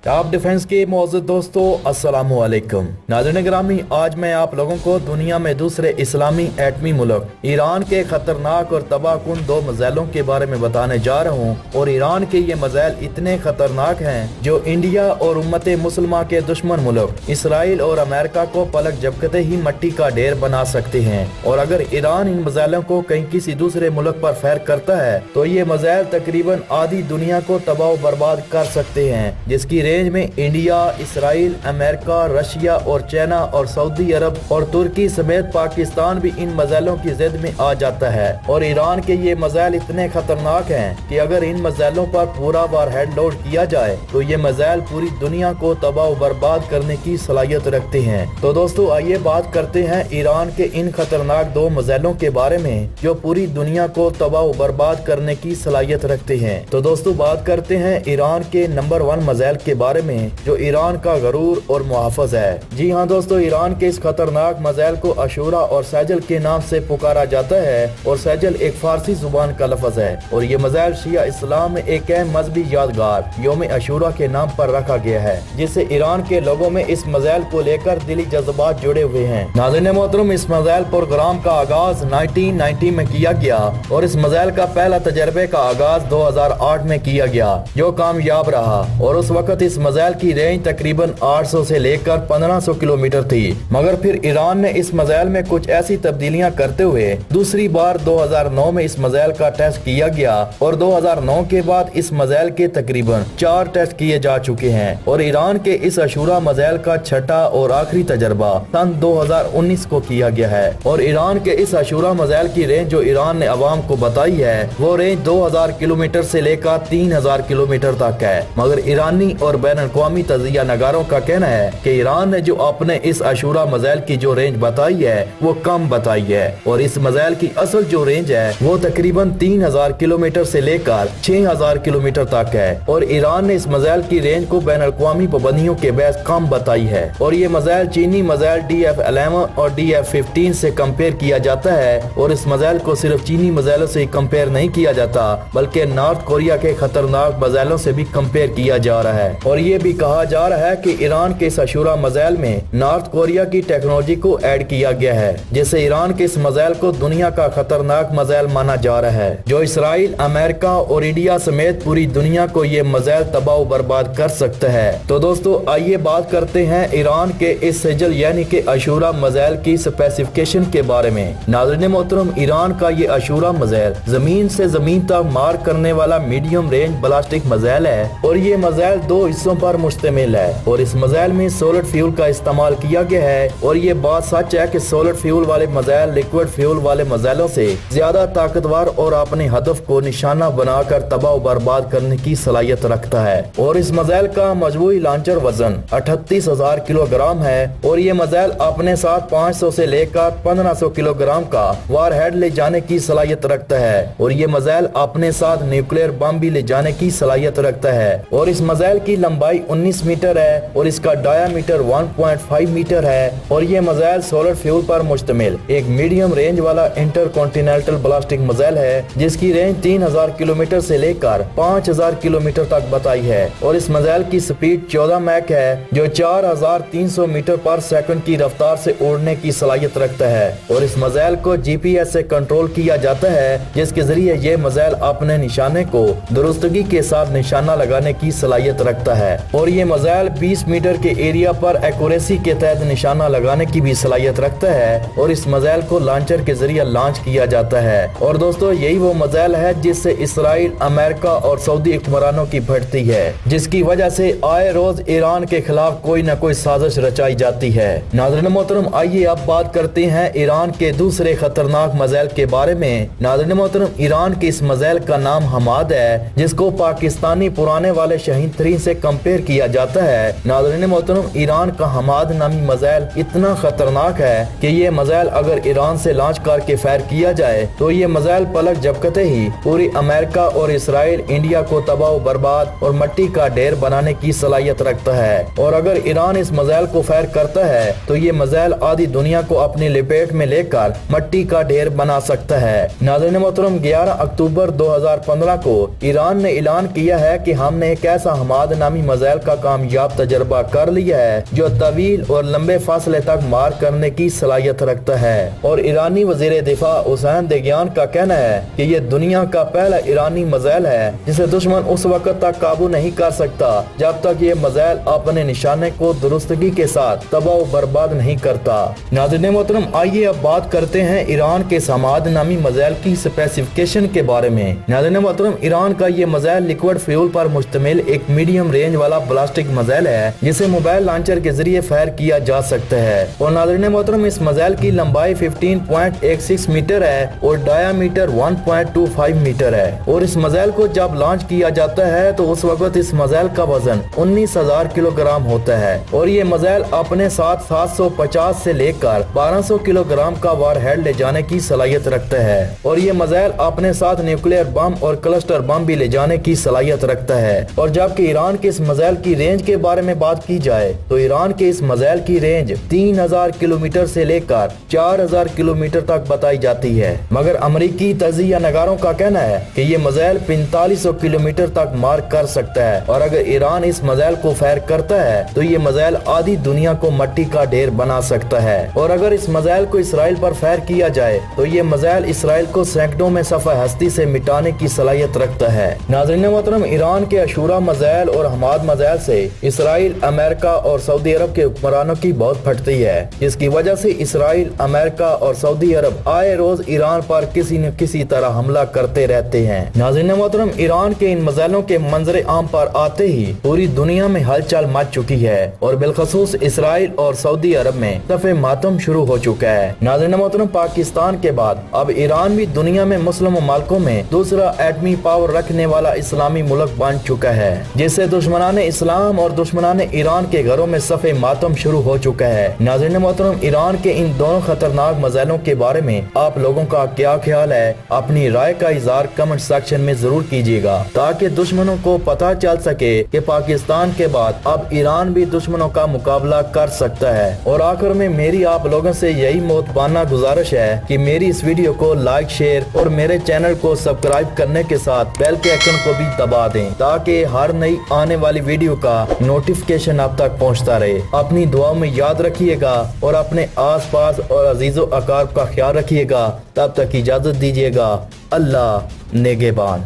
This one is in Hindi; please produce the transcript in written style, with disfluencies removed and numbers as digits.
टॉप डिफेंस के मौजूद दोस्तों अस्सलाम वालेकुम। नाज़रीन गिरामी, आज मैं आप लोगों को दुनिया में दूसरे इस्लामी एटमी मुल्क ईरान के खतरनाक और तबाहकुन दो मिसाइलों के बारे में बताने जा रहा हूँ। और ईरान के ये मिसाइल इतने खतरनाक हैं जो इंडिया और उम्मत मुसलमान के दुश्मन मुल्क इसराइल और अमेरिका को पलक झपकते ही मिट्टी का ढेर बना सकते हैं। और अगर ईरान इन मिसाइलों को कहीं किसी दूसरे मुल्क पर फायर करता है तो ये मिसाइल तकरीबन आधी दुनिया को तबाह बर्बाद कर सकते हैं, जिसकी रेंज में इंडिया, इसराइल, अमेरिका, रशिया और चाइना और सऊदी अरब और तुर्की समेत पाकिस्तान भी इन मिसाइलों की जिद में आ जाता है। और ईरान के ये मिसाइल इतने खतरनाक हैं कि अगर इन मिसाइलों पर पूरा वारहेड लोड किया जाए तो ये मिसाइल पूरी दुनिया को तबाह बर्बाद करने की सलाहियत रखते हैं। तो दोस्तों आइए बात करते हैं ईरान के इन खतरनाक दो मिसाइलों के बारे में जो पूरी दुनिया को तबाह बर्बाद करने की सलाहियत रखते हैं। तो दोस्तों बात करते हैं ईरान के नंबर 1 मिसाइल के बारे में जो ईरान का गरूर और मुहाफिज है। जी हाँ दोस्तों, ईरान के इस खतरनाक मिसाइल को अशूरा और सैजल के नाम से पुकारा जाता है। और सैजल एक फारसी जुबान का लफ्ज है और ये मिसाइल शिया इस्लाम में एक अहम मजहबी यादगार यौम अशूरा के नाम पर रखा गया है, जिससे ईरान के लोगों में इस मिसाइल को लेकर दिली जज्बात जुड़े हुए हैं। नाज़रीन मोहतरम, इस मिसाइल प्रोग्राम का आगाज 1990 में किया गया और इस मिसाइल का पहला तजर्बे का आगाज 2008 में किया गया जो कामयाब रहा। और उस वक्त इस मिसाइल की रेंज तकरीबन 800 से लेकर 1500 किलोमीटर थी। मगर फिर ईरान ने इस मिसाइल में कुछ ऐसी तब्दीलियां करते हुए दूसरी बार 2009 में इस मिसाइल का टेस्ट किया गया। और 2009 के बाद इस मिसाइल के तकरीबन 4 टेस्ट किए जा चुके हैं। और ईरान के इस अशूरा मिसाइल का छठा और आखिरी तजर्बा सन 2019 को किया गया है। और ईरान के इस अशूरा मिसाइल की रेंज जो ईरान ने अवाम को बताई है वो रेंज 2000 किलोमीटर से लेकर 3000 किलोमीटर तक है। मगर ईरानी और बैन अवी तजिया नगारों का कहना है कि ईरान ने जो अपने इस अशूरा मिसाइल की जो रेंज बताई है वो कम बताई है। और इस मिसाइल की असल जो रेंज है वो तकरीबन 3000 किलोमीटर से लेकर 6000 किलोमीटर तक है। और ईरान ने इस मिसाइल की रेंज को बैन अवी पाबंदियों के बहस कम बताई है। और ये मिसाइल चीनी मिसाइल DF-11 और DF-15 से कंपेयर किया जाता है। और इस मिसाइल को सिर्फ चीनी मिसाइलों से कंपेयर नहीं किया जाता बल्कि नॉर्थ कोरिया के खतरनाक मिसाइलों से भी कंपेयर किया जा रहा है। और ये भी कहा जा रहा है कि ईरान के इस अशूरा मिसाइल में नॉर्थ कोरिया की टेक्नोलॉजी को ऐड किया गया है, जिससे ईरान के इस मिसाइल को दुनिया का खतरनाक मिसाइल माना जा रहा है जो इसराइल, अमेरिका और इंडिया समेत पूरी दुनिया को ये मिसाइल तबाह बर्बाद कर सकता है। तो दोस्तों आइए बात करते हैं ईरान के इस सैजल यानी कि अशूरा मिसाइल की स्पेसिफिकेशन के बारे में। नाज़रीन मोहतरम, ईरान का ये अशूरा मिसाइल जमीन से जमीन तक मार करने वाला मीडियम रेंज बैलिस्टिक मिसाइल है। और ये मिसाइल 2 हिस्सों पर मुश्तमिल है। और इस मिसाइल में सॉलिड फ्यूल का इस्तेमाल किया गया है। और ये बात सच है कि सॉलिड फ्यूल वाले मिसाइल लिक्विड फ्यूल वाले मिसाइलों से ज्यादा ताकतवर और अपने हदफ को निशाना बनाकर तबाह बर्बाद करने की सलाहियत रखता है। और इस मिसाइल का मजबूरी लॉन्चर वजन 38,000 किलोग्राम है। और ये मिसाइल अपने साथ 500 से लेकर 1500 किलोग्राम का वारहेड ले जाने की सलाहियत रखता है। और ये मिसाइल अपने साथ न्यूक्लियर बम भी ले जाने की सलाहियत रखता है। और इस मिसाइल की लंबाई 19 मीटर है और इसका डायामीटर 1.5 मीटर है। और ये मिसाइल सॉलिड फ्यूल पर मुश्तमिल एक मीडियम रेंज वाला इंटरकॉन्टिनेंटल बैलिस्टिक मिसाइल है जिसकी रेंज 3000 किलोमीटर से लेकर 5000 किलोमीटर तक बताई है। और इस मिसाइल की स्पीड 14 मैक है जो 4300 मीटर पर सेकंड की रफ्तार से उड़ने की सलाहियत रखता है। और इस मिसाइल को GPS से कंट्रोल किया जाता है जिसके जरिए ये मिसाइल अपने निशाने को दुरुस्तगी के साथ निशाना लगाने की सलाहियत रखता है। और ये मिसाइल 20 मीटर के एरिया पर एक्यूरेसी के तहत निशाना लगाने की भी सलाहियत रखता है। और इस मिसाइल को लॉन्चर के जरिए लॉन्च किया जाता है। और दोस्तों यही वो मिसाइल है जिससे इसराइल, अमेरिका और सऊदी हुक्मरानों की बढ़ती है, जिसकी वजह से आए रोज ईरान के खिलाफ कोई न कोई साजिश रचाई जाती है। नाज़रीन मोहतरम, आइए अब बात करते हैं ईरान के दूसरे खतरनाक मिसाइल के बारे में। नाज़रीन मोहतरम, ईरान के इस मिसाइल का नाम हमाद है जिसको पाकिस्तानी पुराने वाले शाहीन 3 से कंपेयर किया जाता है। नाज़रीन मोहतरम, ईरान का हमाद नामी मिसाइल इतना खतरनाक है कि ये मिसाइल अगर ईरान से लॉन्च करके फायर किया जाए तो ये मिसाइल पलक झपकते ही पूरी अमेरिका और इसराइल, इंडिया को तबाह बर्बाद और मिट्टी का ढेर बनाने की सलाहियत रखता है। और अगर ईरान इस मिसाइल को फायर करता है तो ये मिसाइल आधी दुनिया को अपनी लपेट में लेकर मिट्टी का ढेर बना सकता है। नाज़रीन मोहतरम, 11 अक्टूबर 2015 को ईरान ने ऐलान किया है कि हमने एक ऐसा हमाद नामी इस्लामी मिसाइल का कामयाब तजर्बा कर लिया है जो तवील और लंबे फासले तक मार करने की सलाहियत रखता है। और ईरानी वजीर दिफा हुसैन देगियान का कहना है कि ये दुनिया का पहला ईरानी मिसाइल है जिसे दुश्मन उस वक्त तक काबू नहीं कर सकता जब तक ये मिसाइल अपने निशाने को दुरुस्तगी के साथ तबाह बर्बाद नहीं करता। नाज़रीन मोहतरम, आइए अब बात करते हैं ईरान के समाद नामी मिसाइल की स्पेसिफिकेशन के बारे में। नाज़रीन मोहतरम, ईरान का ये मिसाइल लिक्विड फ्यूल पर मुश्तमिल एक मीडियम रेंज वाला बैलिस्टिक मिसाइल है जिसे मोबाइल लॉन्चर के जरिए फायर किया जा सकता है। और नाज़रीन मोहतरम, इस मिसाइल की लंबाई 15.16 मीटर है और डायामीटर 1.25 मीटर है। और इस मिसाइल को जब लॉन्च किया जाता है तो उस वक्त इस मिसाइल का वजन 19,000 किलोग्राम होता है। और ये मिसाइल अपने साथ 750 से लेकर 1200 किलोग्राम का वारहेड ले जाने की सलाहियत रखता है। और ये मिसाइल अपने साथ न्यूक्लियर बम और क्लस्टर बम भी ले जाने की सलाहियत रखता है। और जबकि ईरान के इस मिसाइल की रेंज के बारे में बात की जाए तो ईरान के इस मिसाइल की रेंज 3000 किलोमीटर से लेकर 4000 किलोमीटर तक बताई जाती है। मगर अमेरिकी तजिया नगारों का कहना है कि ये मिसाइल 4500 किलोमीटर तक मार कर सकता है। और अगर ईरान इस मिसाइल को फायर करता है तो ये मिसाइल आधी दुनिया को मट्टी का ढेर बना सकता है। और अगर इस मिसाइल को इसराइल पर फायर किया जाए तो ये मिसाइल इसराइल को सैकड़ों में सफा हस्ती से मिटाने की सलाहियत रखता है। नाज़रीन मोहतरम, ईरान के अशूरा मिसाइल और हमाद मिसाइल से इसराइल, अमेरिका और सऊदी अरब के हुक्मरानों की बहुत फटती है, जिसकी वजह से इसराइल, अमेरिका और सऊदी अरब आए रोज ईरान पर किसी न किसी तरह हमला करते रहते हैं। नाज़रीन मोहतरम, ईरान के इन मिसाइलों के मंजर आम पर आते ही पूरी दुनिया में हलचल मच चुकी है और बिलखसूस इसराइल और सऊदी अरब में सफ़े मातम शुरू हो चुका है। नाज़रीन मोहतरम, पाकिस्तान के बाद अब ईरान भी दुनिया में मुस्लिम मुल्कों में दूसरा एटमी पावर रखने वाला इस्लामी मुल्क बन चुका है, जिससे दुश्मनाने इस्लाम और दुश्मनाने ईरान के घरों में सफ़े मातम शुरू हो चुका है। नाज़रीन मोहतरम, ईरान के इन दोनों खतरनाक मिसाइलों के बारे में आप लोगों का क्या ख्याल है? अपनी राय का इज़हार कमेंट सेक्शन में जरूर कीजिएगा ताकि दुश्मनों को पता चल सके कि पाकिस्तान के बाद अब ईरान भी दुश्मनों का मुकाबला कर सकता है। और आखिर में मेरी आप लोगों से यही मोहतबाना गुजारिश है कि मेरी इस वीडियो को लाइक, शेयर और मेरे चैनल को सब्सक्राइब करने के साथ बेल के आइकन को भी दबा दें ताकि हर नई आने वाली वीडियो का नोटिफिकेशन आप तक पहुंचता रहे। अपनी दुआओं में याद रखिएगा और अपने आसपास और अजीजों अकारब का ख्याल रखिएगा। तब तक इजाजत दीजिएगा। अल्लाह नेगेबान।